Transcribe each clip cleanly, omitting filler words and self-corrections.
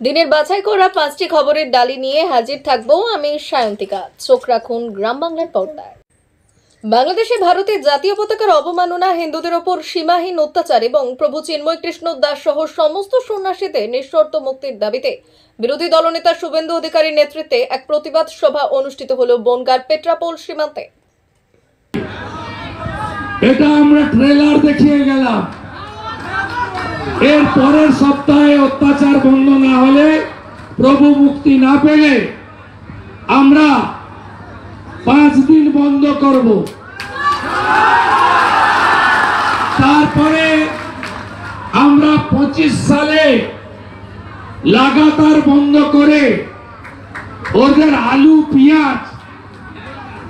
দিনের বাছাই করা 5টি খবরের ডালি নিয়ে হাজির থাকবো আমি সায়ন্তিকা। চোখ রাখুন গ্রাম বাংলার পর্দায়। বাংলাদেশে ভারতের জাতীয় পতাকার অবমাননা, হিন্দুদের ওপর সীমাহীন অত্যাচার এবং প্রভু চিন্ময় কৃষ্ণ দাস সহ সমস্ত সন্ন্যাসীদের নিঃশর্ত মুক্তির দাবিতে বিরোধী দলনেতা শুভেন্দু অধিকারীর নেতৃত্বে এক প্রতিবাদ সভা অনুষ্ঠিত হলো বনগাঁর পেট্রাপোল সীমান্তে। এটা আমরা ট্রেলার দেখিয়ে গেলাম, এর পরের সপ্তাহে অত্যাচার বন্ধ না হলে, প্রভু মুক্তি না পেলে আমরা 5 দিন বন্ধ করব। তারপরে আমরা 25 সালে লাগাতার বন্ধ করে ওদের আলু পেঁয়াজ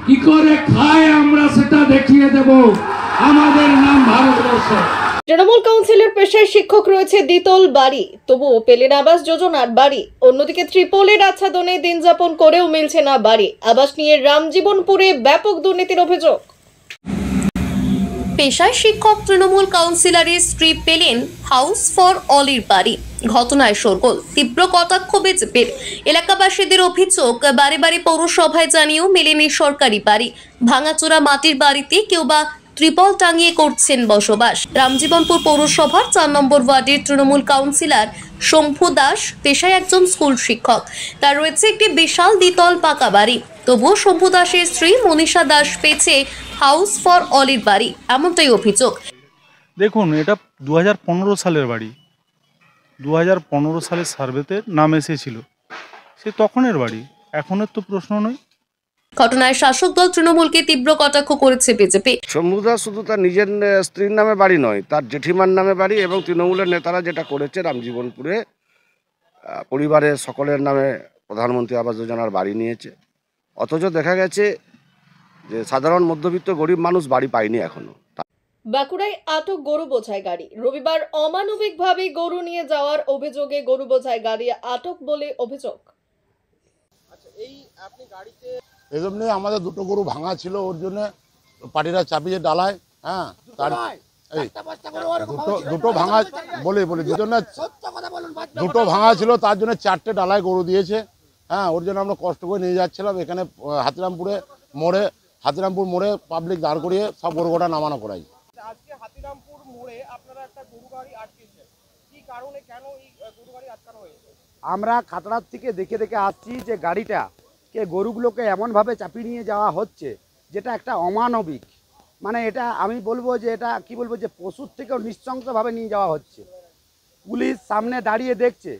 কি করে খায় আমরা সেটা দেখিয়ে দেব। আমাদের নাম ভারতবর্ষ। তৃণমূল কাউন্সিলের পেশায় শিক্ষক রয়েছে দ্বিতল বাড়ি, তবুও পেলেন আবাস যোজনার বাড়ি। অন্যদিকে ত্রিপলের আচ্ছাদনে দিন যাপন করেও মিলছে না বাড়ি। আবাস নিয়ে রামজীবনপুরে ব্যাপক দুর্নীতির অভিযোগ। পেশায় শিক্ষক তৃণমূল কাউন্সিলরের স্ত্রী পেলেন হাউস ফর অলির বাড়ি। ঘটনায় শোরগোল, তীব্র কটাক্ষ বিজেপির। এলাকাবাসীদের অভিযোগ, বারে বারে পৌরসভায় জানিয়েও মেলেনি সরকারি বাড়ি। ভাঙাচোরা মাটির বাড়িতে কেউ বা ত্রিপল টাঙিয়ে করছেন বসবাস। রামজীবনপুর পৌরসভার 4 নম্বর ওয়ার্ডের তৃণমূল কাউন্সিলর শম্ভু দাস পেশায় একজন স্কুল শিক্ষক। তার রয়েছে একটি বিশাল দ্বিতল পাকা বাড়ি। তবুও শম্ভু দাসের স্ত্রী মনীষা দাস পেয়েছে হাউস ফর অলির বাড়ি, এমনটাই অভিযোগ। দেখুন, এটা 2015 সালের বাড়ি। 2015 সালের সার্ভেতে নাম এসেছিল, সে তখনের বাড়ি, এখনের তো প্রশ্ন নয়। ঘটনায় শাসক দল তৃণমূলকে তীব্র কটাক্ষ করেছে বিজেপি। শম্ভু দাস শুধু তার নিজের স্ত্রীর নামে বাড়ি নয়, তার জেঠিমার নামে বাড়ি, এবং তৃণমূলের নেতারা যেটা করেছে রামজীবনপুরে পরিবারের সকলের নামে প্রধানমন্ত্রী আবাস যোজনার বাড়ি নিয়েছে। অথচ দেখা গেছে যে সাধারণ মধ্যবিত্ত গরিব মানুষ বাড়ি পায়নি এখনো। বাঁকুড়ায় আটক গরু বোঝাই গাড়ি। রবিবার অমানবিকভাবে গরু নিয়ে যাওয়ার অভিযোগে গরু বোঝাই গাড়ি আটক বলে অভিযোগ। এই জন্য আমাদের দুটো গরু ভাঙা ছিল, ওর জন্য পার্টিরা চাপিয়ে ডালায়। হ্যাঁ, তার এই দুটো ভাঙা বলি দুটো ভাঙা ছিল, তার জন্য 4টে ডালায় গরু দিয়েছে। হ্যাঁ, ওর জন্য আমরা কষ্ট করে নিয়ে যাচ্ছিলাম। এখানে হাতিরামপুর মোড়ে পাবলিক দাঁড় করিয়ে সব গরু গোটা নামানো করাই। আজকে হাতিরামপুর মোড়ে আপনারা একটা গরু গাড়ি আটকেছেন, কি কারণে, কেন এই গরু গাড়ি আটকানো হয়েছে? আমরা খাতড়ার থেকে দেখে আসছি যে গাড়িটাকে গরুগুলোকে এমনভাবে চাপিয়ে নিয়ে যাওয়া হচ্ছে যেটা একটা অমানবিক। মানে এটা আমি বলবো যে এটা কি বলবো যে পশুর থেকেও নৃশংসভাবে নিয়ে যাওয়া হচ্ছে। পুলিশ সামনে দাঁড়িয়ে দেখছে।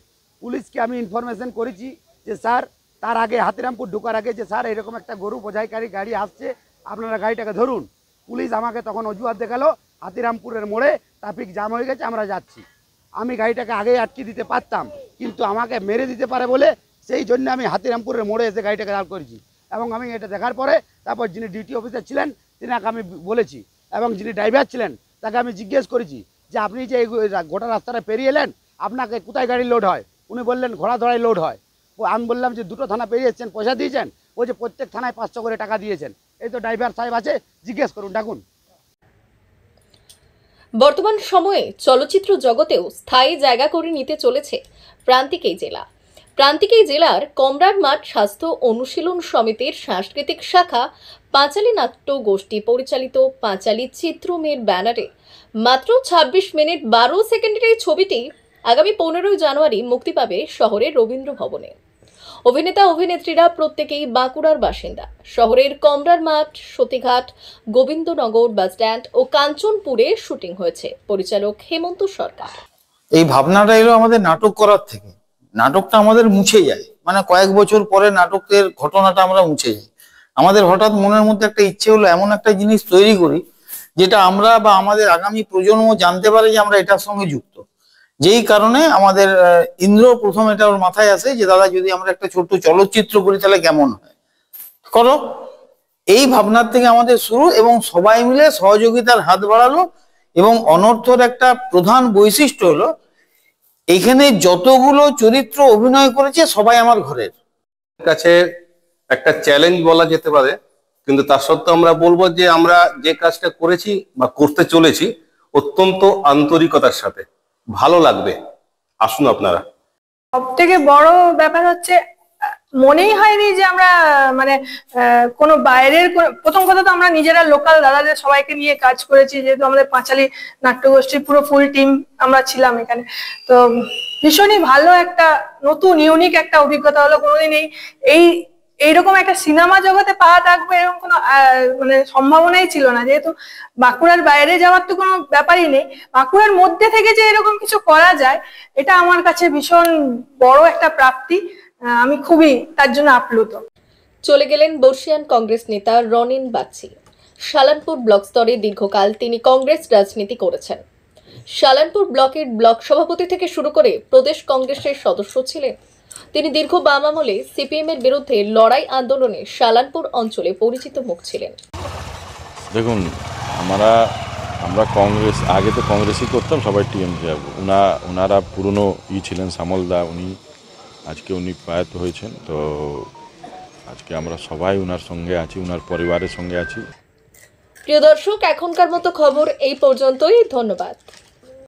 পুলিশকে আমি ইনফরমেশন করেছি যে স্যার, তার আগে হাতিরামপুর ঢোকার আগে যে স্যার এরকম একটা গরু বোঝাইকারী গাড়ি আসছে, আপনারা গাড়িটাকে ধরুন। পুলিশ আমাকে তখন অজুহাত দেখালো হাতিরামপুরের মোড়ে ট্রাফিক জ্যাম হয়ে গেছে, আমরা যাচ্ছি। আমি গাড়িটাকে আগেই আটকে দিতে পারতাম, কিন্তু আমাকে মেরে দিতে পারে বলে সেই জন্য আমি হাতিরামপুরের মোড়ে এসে গাড়িটাকে দাঁড় করেছি। এবং আমি এটা দেখার পরে তারপর যিনি ডিউটি অফিসার ছিলেন তিনাকে আমি বলেছি, এবং যিনি ড্রাইভার ছিলেন তাকে আমি জিজ্ঞেস করেছি যে আপনি যে এই গোটা রাস্তাটা পেরিয়ে এলেন, আপনাকে কোথায় গাড়ি লোড হয়? উনি বললেন ঘোড়াধরায় লোড হয়। আমি বললাম যে 2টো থানা পেরিয়ে এসেছেন, পয়সা দিয়েছেন? ওই যে প্রত্যেক থানায় 500 করে টাকা দিয়েছেন। এই তো ড্রাইভার সাহেব আছে, জিজ্ঞেস করুন, ডাকুন। বর্তমান সময়ে চলচ্চিত্র জগতেও স্থায়ী জায়গা করে নিতে চলেছে প্রান্তিকেই জেলা। প্রান্তিকেই জেলার কমরার মাঠ স্বাস্থ্য অনুশীলন সমিতির সাংস্কৃতিক শাখা পাঁচালী নাট্য গোষ্ঠী পরিচালিত পাঁচালী চিত্রমের ব্যানারে মাত্র 26 মিনিট 12 সেকেন্ডের এই ছবিটি আগামী 15 জানুয়ারি মুক্তি পাবে শহরের রবীন্দ্র ভবনে। অভিনেতা অভিনেত্রীরা প্রত্যেকেই বাঁকুড়ার বাসিন্দা। শহরের কমরার মাঠ, সতীঘাট, গোবিন্দনগর বাসস্ট্যান্ড ও কাঞ্চনপুরে শুটিং হয়েছে। পরিচালক হেমন্ত সরকার। এই ভাবনাটা এলো আমাদের নাটক করার থেকে। নাটকটা আমাদের মুছে যায়, মানে কয়েক বছর পরে নাটকের ঘটনাটা আমরা মুছে যাই। আমাদের হঠাৎ মনের মধ্যে একটা ইচ্ছে হলো এমন একটা জিনিস তৈরি করি যেটা আমরা বা আমাদের আগামী প্রজন্ম জানতে পারে যে আমরা এটার সঙ্গে যুক্ত। যেই কারণে আমাদের ইন্দ্র প্রথম এটা ওর মাথায় আসে যে দাদা যদি আমরা একটা ছোট্ট চলচ্চিত্র করি তাহলে কেমন হয়, করো। এই ভাবনার থেকে আমাদের শুরু, এবং সবাই মিলে সহযোগিতার হাত বাড়ালো। এবং অনর্থর একটা প্রধান বৈশিষ্ট্য হলো এখানে যতগুলো চরিত্র অভিনয় করেছে সবাই আমার ঘরের কাছে একটা চ্যালেঞ্জ বলা যেতে পারে, কিন্তু তার সত্ত্বেও আমরা বলবো যে আমরা যে কাজটা করেছি বা করতে চলেছি অত্যন্ত আন্তরিকতার সাথে। ভালো লাগবে, আসুন আপনারা। সব থেকে বড় ব্যাপার হচ্ছে মনেই হয়নি যে আমরা মানে কোনো বাইরের প্রথম কথা তো আমরা নিজেরা লোকাল দাদাদের সবাইকে নিয়ে কাজ করেছি, যেহেতু আমাদের পাঁচালী নাট্যগোষ্ঠীর পুরো ফুল টিম আমরা ছিলাম এখানে। তো ভীষণই ভালো একটা নতুন ইউনিক একটা অভিজ্ঞতা হলো। কোনোদিন এইরকম একটা সিনেমা জগতে পা থাকবে এরকম কোনো মানে সম্ভাবনাই ছিল না, যেহেতু বাঁকুড়ার বাইরে যাওয়ার তো কোনো ব্যাপারই নেই। বাঁকুড়ার মধ্যে থেকে যে এরকম কিছু করা যায়, এটা আমার কাছে ভীষণ বড় একটা প্রাপ্তি। আমি খুবই তার জন্য আপ্লুত। চলে গেলেন বর্ষিয়ান কংগ্রেস নেতা রনিন বাগচি। শালানপুর ব্লক স্তরে দীর্ঘকাল তিনি কংগ্রেস রাজনীতি করেছেন। শালানপুর ব্লকের ব্লক সভাপতি থেকে শুরু করে প্রদেশ কংগ্রেসের সদস্য ছিলেন। তিনি দীর্ঘ বাম আমলে সিপিএম এর বিরুদ্ধে লড়াই আন্দোলনে শালানপুর অঞ্চলে পরিচিত মুখ ছিলেন। দেখুন, আমরা কংগ্রেস আগে তো কংগ্রেসই করতাম, সবাই টিএমসি। ওনারা পুরনো ছিলেন শ্যামলদা, আজকে উনি প্রয়াত হয়েছেন। তো আজকে আমরা সবাই ওনার সঙ্গে আছি, ওনার পরিবারের সঙ্গে আছি। প্রিয় দর্শক, এখনকার মতো খবর এই পর্যন্তই। ধন্যবাদ।